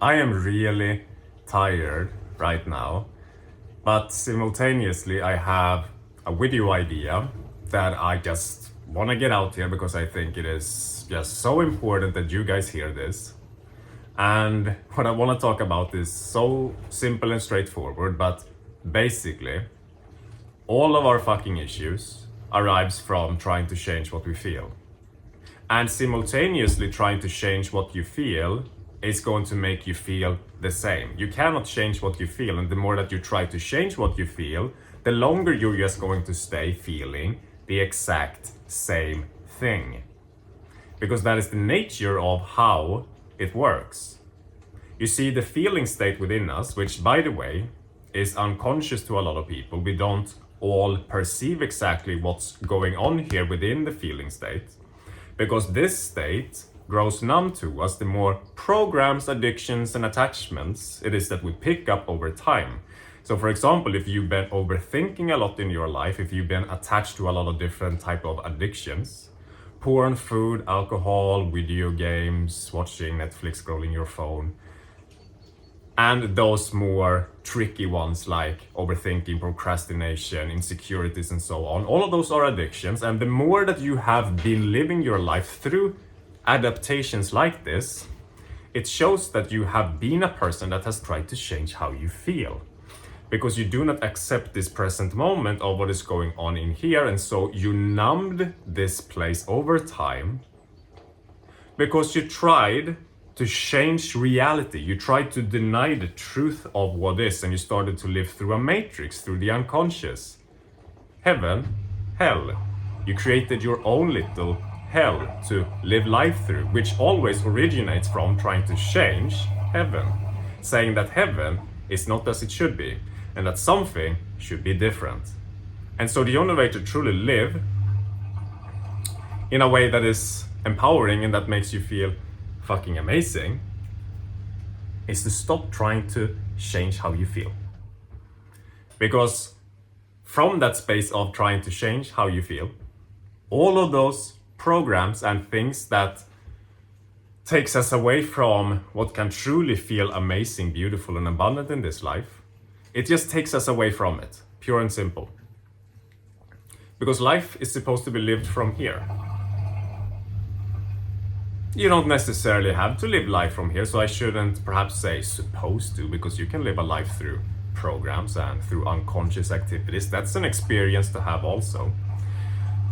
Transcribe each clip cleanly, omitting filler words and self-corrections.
I am really tired right now, but simultaneously I have a video idea that I just want to get out here because I think it is just so important that you guys hear this. And what I want to talk about is so simple and straightforward, but basically all of our fucking issues arrives from trying to change what we feel. And simultaneously trying to change what you feel is going to make you feel the same. You cannot change what you feel, and the more that you try to change what you feel, the longer you're just going to stay feeling the exact same thing. Because that is the nature of how it works. You see, the feeling state within us, which by the way is unconscious to a lot of people, we don't all perceive exactly what's going on here within the feeling state, because this state grows numb to us the more programs, addictions and attachments it is that we pick up over time. So for example, if you've been overthinking a lot in your life, if you've been attached to a lot of different type of addictions, porn, food, alcohol, video games, watching Netflix, scrolling your phone, and those more tricky ones like overthinking, procrastination, insecurities and so on, all of those are addictions. And the more that you have been living your life through adaptations like this, it shows that you have been a person that has tried to change how you feel, because you do not accept this present moment of what is going on in here, and so you numbed this place over time because you tried to change reality. You tried to deny the truth of what is, and you started to live through a matrix, through the unconscious. Heaven, hell. You created your own little hell to live life through, which always originates from trying to change heaven, saying that heaven is not as it should be, and that something should be different. And so the only way to truly live in a way that is empowering and that makes you feel fucking amazing is to stop trying to change how you feel. Because from that space of trying to change how you feel, all of those programs and things that takes us away from what can truly feel amazing, beautiful and abundant in this life, it just takes us away from it, pure and simple. Because life is supposed to be lived from here. You don't necessarily have to live life from here, so I shouldn't perhaps say supposed to, because you can live a life through programs and through unconscious activities. That's an experience to have also.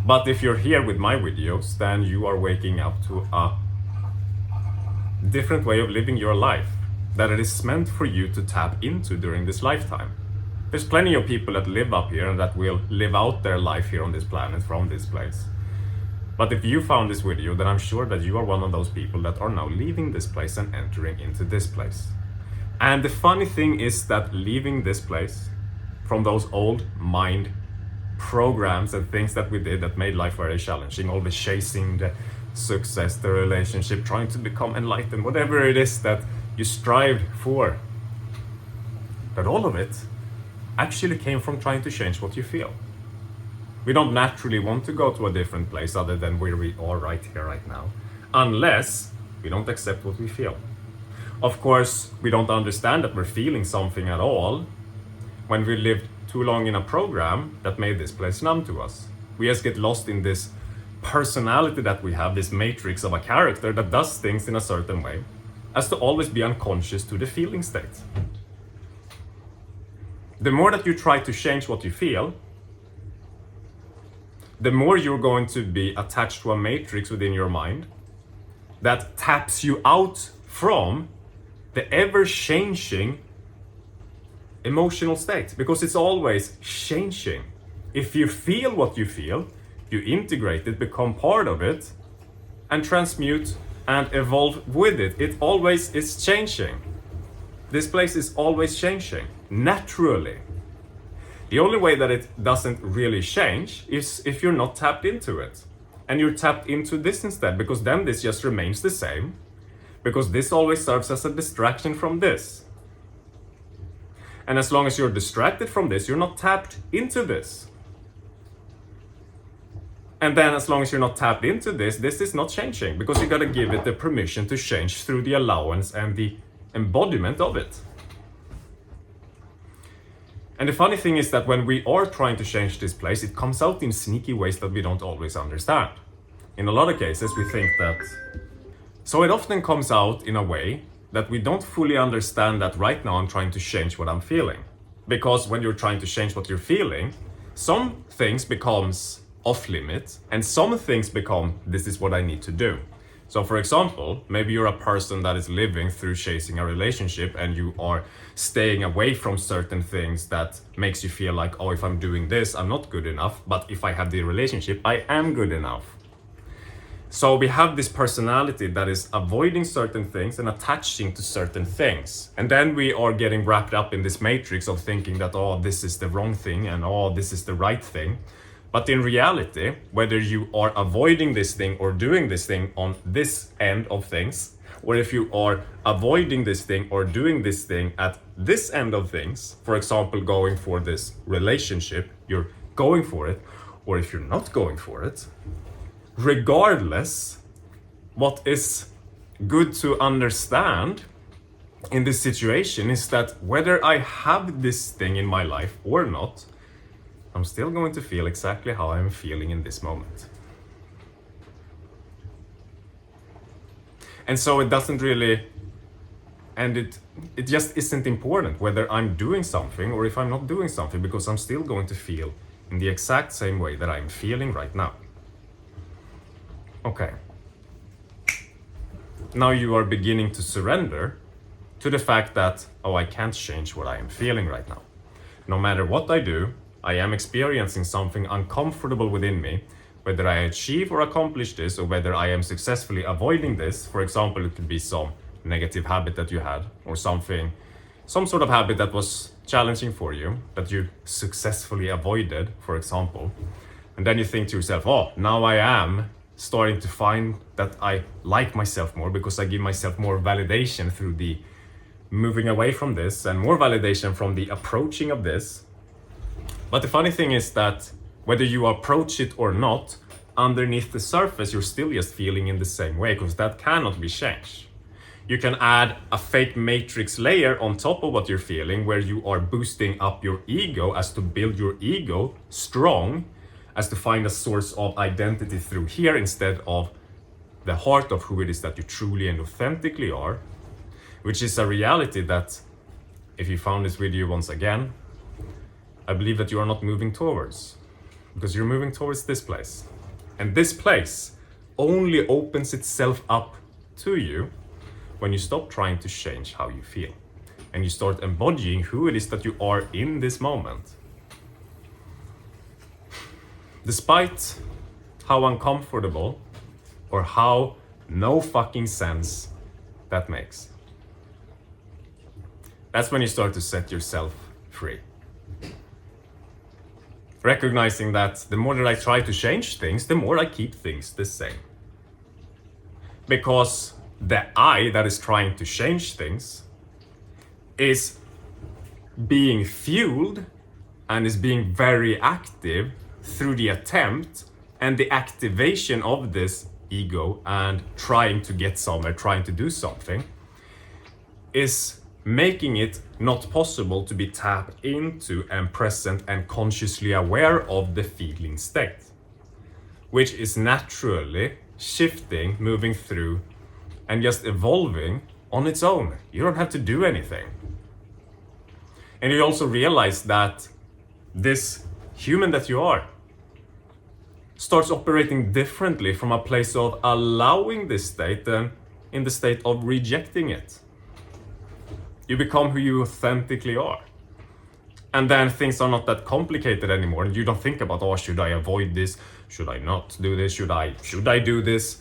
But if you're here with my videos, then you are waking up to a different way of living your life that it is meant for you to tap into during this lifetime. There's plenty of people that live up here and that will live out their life here on this planet from this place. But if you found this video, then I'm sure that you are one of those people that are now leaving this place and entering into this place. And the funny thing is that leaving this place from those old mind programs and things that we did that made life very challenging, always chasing the success, the relationship, trying to become enlightened, whatever it is that you strived for, that all of it actually came from trying to change what you feel. We don't naturally want to go to a different place other than where we are right here, right now, unless we don't accept what we feel. Of course, we don't understand that we're feeling something at all when we lived too long in a program that made this place numb to us. We just get lost in this personality that we have, this matrix of a character that does things in a certain way, as to always be unconscious to the feeling state. The more that you try to change what you feel, the more you're going to be attached to a matrix within your mind that taps you out from the ever-changing emotional state, because it's always changing. If you feel what you feel, you integrate it, become part of it, and transmute and evolve with it. It always is changing. This place is always changing, naturally. The only way that it doesn't really change is if you're not tapped into it. And you're tapped into this instead, because then this just remains the same, because this always serves as a distraction from this. And as long as you're distracted from this, you're not tapped into this. And then as long as you're not tapped into this is not changing, because you gotta give it the permission to change through the allowance and the embodiment of it. And the funny thing is that when we are trying to change this place, it comes out in sneaky ways that we don't always understand. In a lot of cases, we think that... So it often comes out in a way that we don't fully understand that right now I'm trying to change what I'm feeling. Because when you're trying to change what you're feeling, some things becomes off limit and some things become, this is what I need to do. So for example, maybe you're a person that is living through chasing a relationship and you are staying away from certain things that makes you feel like, oh, if I'm doing this, I'm not good enough. But if I have the relationship, I am good enough. So we have this personality that is avoiding certain things and attaching to certain things. And then we are getting wrapped up in this matrix of thinking that, oh, this is the wrong thing and oh, this is the right thing. But in reality, whether you are avoiding this thing or doing this thing on this end of things, or if you are avoiding this thing or doing this thing at this end of things, for example, going for this relationship, you're going for it, or if you're not going for it, regardless, what is good to understand in this situation is that whether I have this thing in my life or not, I'm still going to feel exactly how I'm feeling in this moment. And so it doesn't really, and it just isn't important whether I'm doing something or if I'm not doing something, because I'm still going to feel in the exact same way that I'm feeling right now. Okay. Now you are beginning to surrender to the fact that, oh, I can't change what I am feeling right now. No matter what I do, I am experiencing something uncomfortable within me, whether I achieve or accomplish this, or whether I am successfully avoiding this. For example, it could be some negative habit that you had, or some sort of habit that was challenging for you, that you successfully avoided, for example. And then you think to yourself, oh, now I am starting to find that I like myself more because I give myself more validation through the moving away from this and more validation from the approaching of this. But the funny thing is that whether you approach it or not, underneath the surface, you're still just feeling in the same way, because that cannot be changed. You can add a fake matrix layer on top of what you're feeling, where you are boosting up your ego as to build your ego strong, as to find a source of identity through here instead of the heart of who it is that you truly and authentically are, which is a reality that, if you found this video once again, I believe that you are not moving towards, because you're moving towards this place. And this place only opens itself up to you when you stop trying to change how you feel and you start embodying who it is that you are in this moment. Despite how uncomfortable or how no fucking sense that makes. That's when you start to set yourself free. Recognizing that the more that I try to change things, the more I keep things the same. Because the I that is trying to change things is being fueled and is being very active through the attempt and the activation of this ego and trying to get somewhere, trying to do something, is making it not possible to be tapped into and present and consciously aware of the feeling state, which is naturally shifting, moving through, and just evolving on its own. You don't have to do anything. And you also realize that this human that you are starts operating differently from a place of allowing this state than in the state of rejecting it. You become who you authentically are. And then things are not that complicated anymore. And you don't think about, oh, should I avoid this? Should I not do this? Should I do this?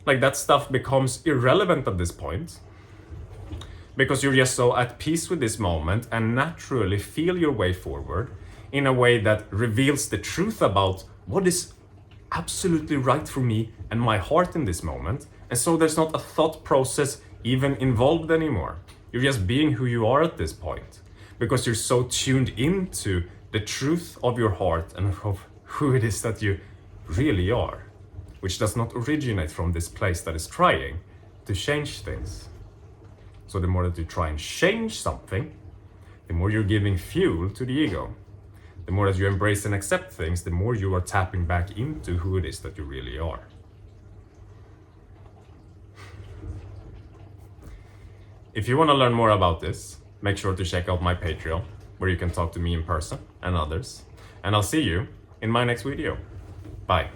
Like, that stuff becomes irrelevant at this point. Because you're just so at peace with this moment and naturally feel your way forward in a way that reveals the truth about what is absolutely right for me and my heart in this moment. And so there's not a thought process even involved anymore. You're just being who you are at this point, because you're so tuned into the truth of your heart and of who it is that you really are, which does not originate from this place that is trying to change things. So So the more that you try and change something, the more you're giving fuel to the ego. The more that you embrace and accept things, the more you are tapping back into who it is that you really are. If you want to learn more about this, make sure to check out my Patreon, where you can talk to me in person and others. And I'll see you in my next video. Bye.